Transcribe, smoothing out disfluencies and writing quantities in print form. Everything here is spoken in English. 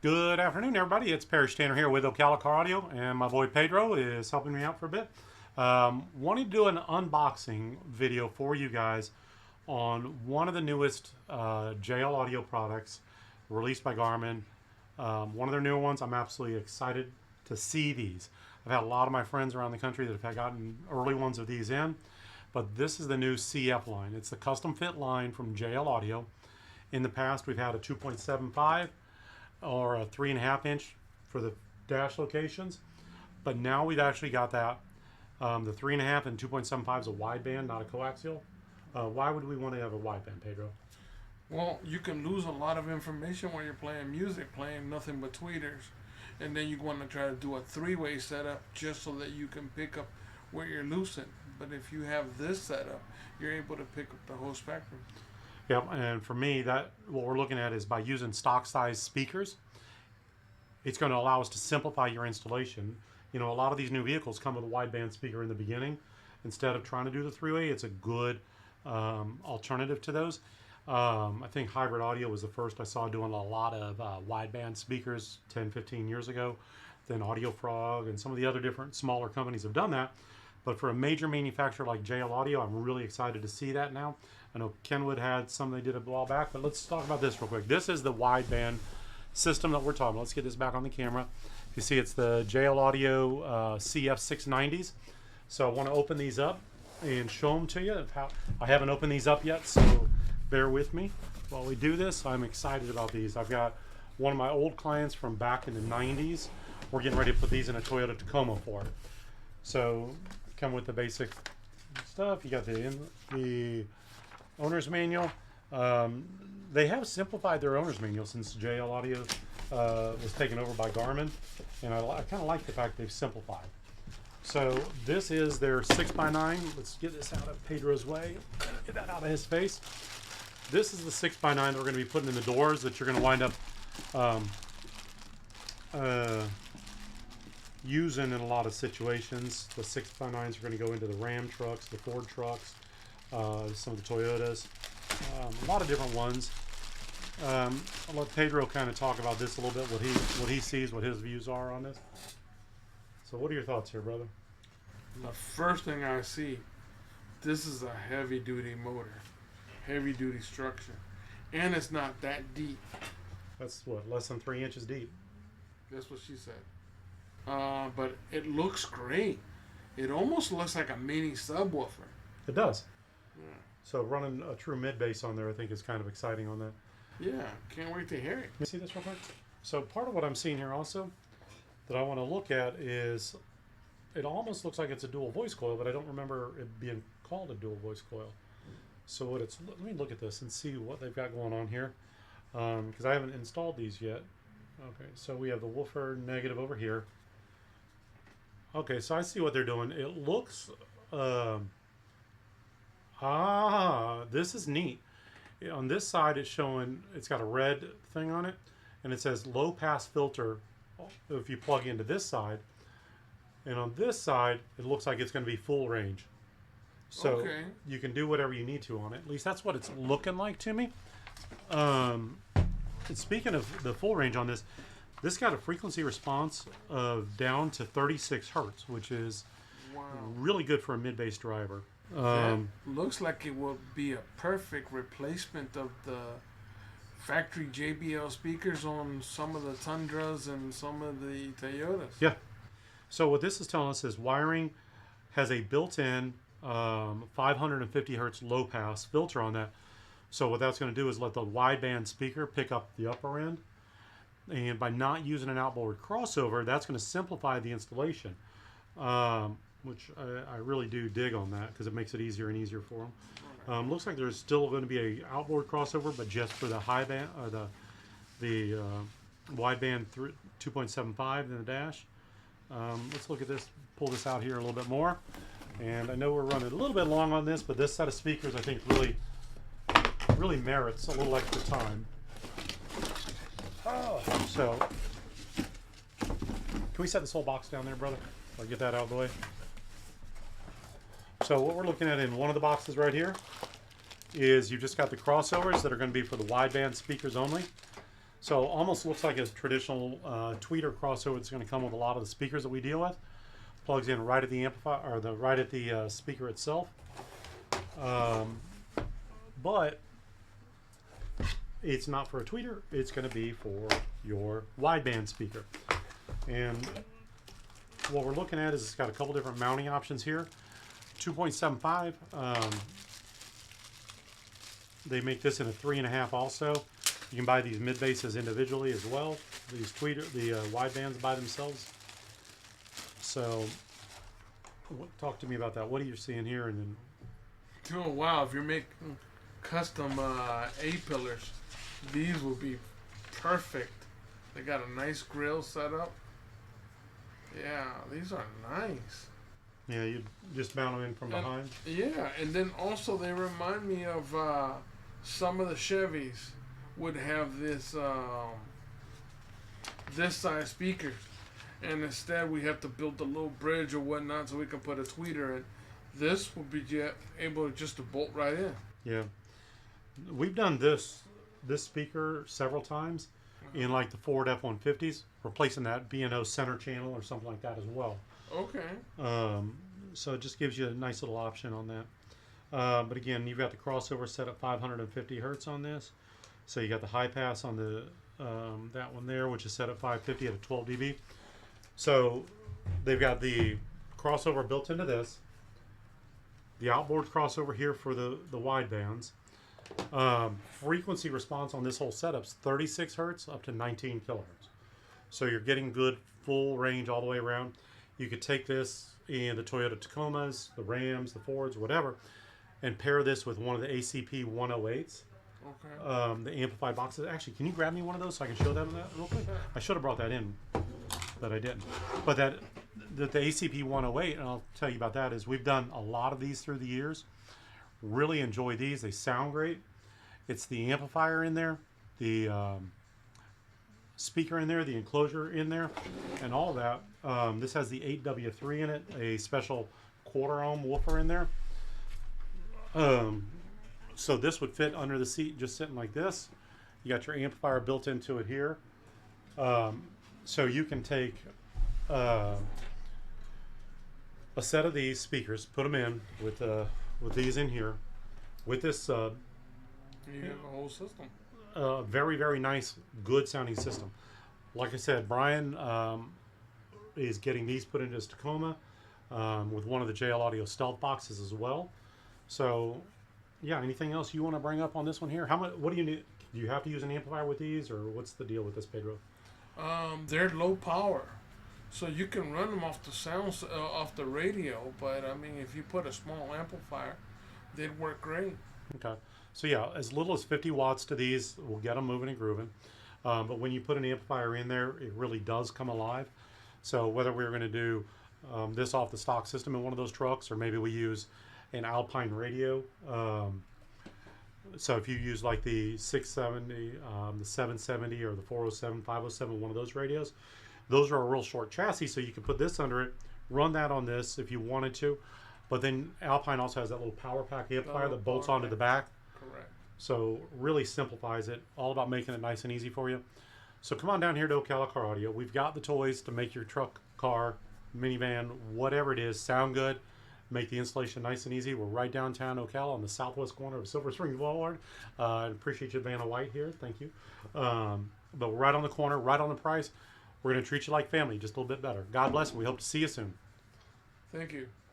Good afternoon, everybody. It's Parrish Tanner here with JL Audio, and my boy Pedro is helping me out for a bit. Wanted to do an unboxing video for you guys on one of the newest JL Audio products released by Garmin. One of their newer ones. I'm absolutely excited to see these. I've had a lot of my friends around the country that have gotten early ones of these in, but this is the new CF line. It's the custom fit line from JL Audio. In the past, we've had a 2.75 or a 3.5 inch for the dash locations, but now we've actually got that. The 3.5 and 2.75 is a wideband, not a coaxial. Why would we want to have a wideband, Pedro? Well, you can lose a lot of information when you're playing music, playing nothing but tweeters, and then you want to try to do a three-way setup just so that you can pick up where you're losing. But if you have this setup, you're able to pick up the whole spectrum. Yep, and for me, that what we're looking at is by using stock size speakers, it's going to allow us to simplify your installation. You know, a lot of these new vehicles come with a wideband speaker in the beginning. Instead of trying to do the three-way, it's a good alternative to those. I think Hybrid Audio was the first I saw doing a lot of wideband speakers 10, 15 years ago. Then Audio Frog and some of the other different smaller companies have done that. But for a major manufacturer like JL Audio, I'm really excited to see that now. I know Kenwood had some they did a while back, but let's talk about this real quick. This is the wideband system that we're talking about. Let's get this back on the camera. You see it's the JL Audio CF-690s. So I want to open these up and show them to you. I haven't opened these up yet, so bear with me while we do this. I'm excited about these. I've got one of my old clients from back in the 90s. We're getting ready to put these in a Toyota Tacoma for it. So come with the basic stuff. You got the owner's manual. They have simplified their owner's manual since JL Audio was taken over by Garmin, and I kind of like the fact they've simplified. So this is their 6x9. Let's get this out of Pedro's way. Get that out of his face. This is the 6x9 that we're going to be putting in the doors that you're going to wind up using in a lot of situations. The 6x9s are going to go into the Ram trucks, the Ford trucks, some of the Toyotas, a lot of different ones. I'll let Pedro kind of talk about this a little bit, what he sees, what his views are on this. So what are your thoughts here, brother? The first thing I see, this is a heavy-duty motor, heavy-duty structure, and it's not that deep. That's what, less than 3 inches deep. That's what she said. But it looks great. It almost looks like a mini subwoofer. It does. Yeah. So running a true mid-bass on there, I think, is kind of exciting on that. Yeah, can't wait to hear it. Let me see this real quick. So part of what I'm seeing here also that I want to look at is it almost looks like it's a dual voice coil, but I don't remember it being called a dual voice coil. So what it's, let me look at this and see what they've got going on here, because I haven't installed these yet. Okay, so we have the woofer negative over here. Okay, so I see what they're doing. It looks, this is neat. On this side, it's showing, it's got a red thing on it, and it says low pass filter if you plug into this side. And on this side, it looks like it's going to be full range. So okay, you can do whatever you need to on it. At least that's what it's looking like to me. And speaking of the full range on this got a frequency response of down to 36 hertz, which is really good for a mid-bass driver. Looks like it will be a perfect replacement of the factory JBL speakers on some of the Tundras and some of the Toyotas. Yeah. So what this is telling us is wiring has a built-in 550 hertz low pass filter on that. So what that's going to do is let the wideband speaker pick up the upper end. And by not using an outboard crossover, that's going to simplify the installation, which I really do dig on that because it makes it easier and easier for them. Looks like there's still going to be a outboard crossover, but just for the high band, the wideband 2.75 in the dash. Let's look at this, pull this out here a little bit more. And I know we're running a little bit long on this, but this set of speakers I think really merits a little extra time. So, can we set this whole box down there, brother? I'll get that out of the way. So what we're looking at in one of the boxes right here is you've just got the crossovers that are going to be for the wideband speakers only. So almost looks like a traditional tweeter crossover. It's going to come with a lot of the speakers that we deal with. Plugs in right at the amplifier or right at the speaker itself. But it's not for a tweeter. It's going to be for your wideband speaker. And what we're looking at is it's got a couple different mounting options here. 2.75. They make this in a 3.5 also. You can buy these mid basses individually as well. These widebands by themselves. So, talk to me about that. What are you seeing here? And then, Oh wow! If you're making custom A pillars, these will be perfect. They got a nice grill set up. Yeah, these are nice. yeah, you just mount them in from behind. Yeah, and then also they remind me of some of the Chevys would have this this size speakers, and instead we have to build a little bridge or whatnot so we can put a tweeter in. This would be able just to bolt right in. Yeah, we've done this speaker several times in like the Ford F-150s, replacing that B&O center channel or something like that as well. Okay. So it just gives you a nice little option on that. But again, you've got the crossover set at 550 hertz on this. So you got the high pass on the that one there, which is set at 550 at a 12 dB. So they've got the crossover built into this. The outboard crossover here for the wide bands. Frequency response on this whole setup's 36 hertz up to 19 kilohertz. So you're getting good full range all the way around. You could take this in the Toyota Tacomas, the Rams, the Fords, whatever, and pair this with one of the ACP 108s. Okay. The amplified boxes. Actually, can you grab me one of those so I can show them that real quick? I should have brought that in, but I didn't. But the ACP 108, and I'll tell you about that, is we've done a lot of these through the years. Really enjoy these. They sound great. It's the amplifier in there, the speaker in there, the enclosure in there, and all that. This has the 8W3 in it, a special 1/4 ohm woofer in there. So this would fit under the seat just sitting like this. You got your amplifier built into it here. So you can take a set of these speakers, put them in with these in here, with this You have a whole system. very, very nice, good sounding system. Like I said, Brian is getting these put into his Tacoma with one of the JL Audio Stealth boxes as well. So, yeah, anything else you want to bring up on this one here? How much? What do you need? Do you have to use an amplifier with these, or what's the deal with this, Pedro? They're low power, so you can run them off off the radio. But I mean, if you put a small amplifier, they'd work great. Okay. So yeah, as little as 50 watts to these will get them moving and grooving. But when you put an amplifier in there, it really does come alive. So whether we're going to do this off the stock system in one of those trucks, or maybe we use an Alpine radio. So if you use like the 670, the 770, or the 407, 507, one of those radios, those are a real short chassis, so you can put this under it, run that on this if you wanted to. But then Alpine also has that little power pack amplifier that bolts onto the back. Correct. So really simplifies it, all about making it nice and easy for you. So come on down here to Ocala Car Audio. We've got the toys to make your truck, car, minivan, whatever it is, sound good, make the installation nice and easy. We're right downtown Ocala on the southwest corner of Silver Springs Boulevard. I appreciate you, Vanna White, here. Thank you. But we're right on the corner, right on the price. We're going to treat you like family, just a little bit better. God bless, and we hope to see you soon. Thank you.